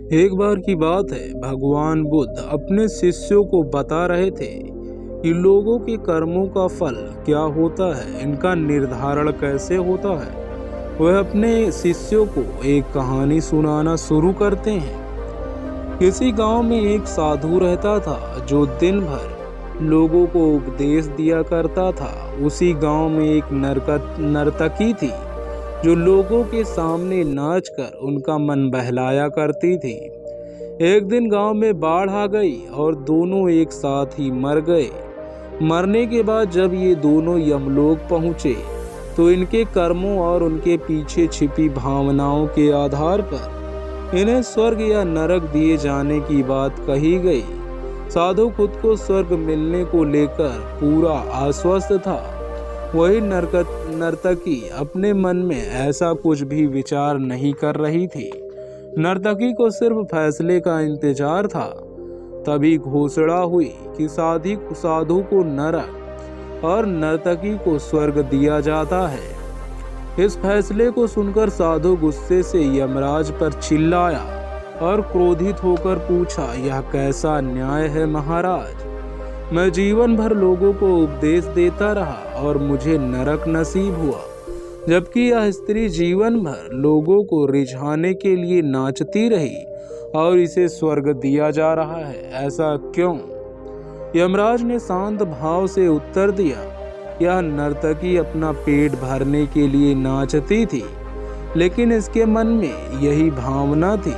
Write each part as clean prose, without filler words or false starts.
एक बार की बात है, भगवान बुद्ध अपने शिष्यों को बता रहे थे कि लोगों के कर्मों का फल क्या होता है, इनका निर्धारण कैसे होता है। वह अपने शिष्यों को एक कहानी सुनाना शुरू करते हैं। किसी गांव में एक साधु रहता था जो दिन भर लोगों को उपदेश दिया करता था। उसी गांव में एक नर्तकी थी जो लोगों के सामने नाचकर उनका मन बहलाया करती थी। एक दिन गांव में बाढ़ आ गई और दोनों एक साथ ही मर गए। मरने के बाद जब ये दोनों यमलोक पहुंचे तो इनके कर्मों और उनके पीछे छिपी भावनाओं के आधार पर इन्हें स्वर्ग या नरक दिए जाने की बात कही गई। साधु खुद को स्वर्ग मिलने को लेकर पूरा आश्वस्त था। वही नर्तकी अपने मन में ऐसा कुछ भी विचार नहीं कर रही थी। नर्तकी को सिर्फ फैसले का इंतजार था। तभी घोषणा हुई कि साधु को नरक और नर्तकी को स्वर्ग दिया जाता है। इस फैसले को सुनकर साधु गुस्से से यमराज पर चिल्लाया और क्रोधित होकर पूछा, यह कैसा न्याय है महाराज? मैं जीवन भर लोगों को उपदेश देता रहा और मुझे नरक नसीब हुआ, जबकि यह स्त्री जीवन भर लोगों को रिझाने के लिए नाचती रही और इसे स्वर्ग दिया जा रहा है। ऐसा क्यों? यमराज ने शांत भाव से उत्तर दिया, यह नर्तकी अपना पेट भरने के लिए नाचती थी, लेकिन इसके मन में यही भावना थी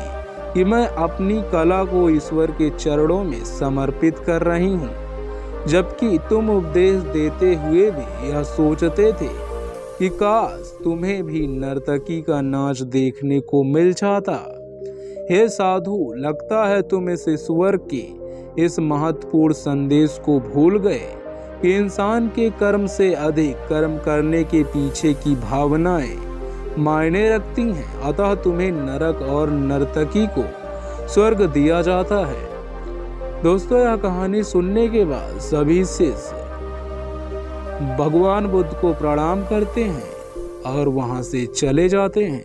कि मैं अपनी कला को ईश्वर के चरणों में समर्पित कर रही हूँ। जबकि तुम उपदेश देते हुए भी यह सोचते थे कि काश तुम्हें भी नर्तकी का नाच देखने को मिल जाता। हे साधु, लगता है तुम इस ईश्वर के इस महत्वपूर्ण संदेश को भूल गए कि इंसान के कर्म से अधिक कर्म करने के पीछे की भावनाएं मायने रखती हैं। अतः तुम्हें नरक और नर्तकी को स्वर्ग दिया जाता है। दोस्तों, यह कहानी सुनने के बाद सभी शिष्य भगवान बुद्ध को प्रणाम करते हैं और वहां से चले जाते हैं।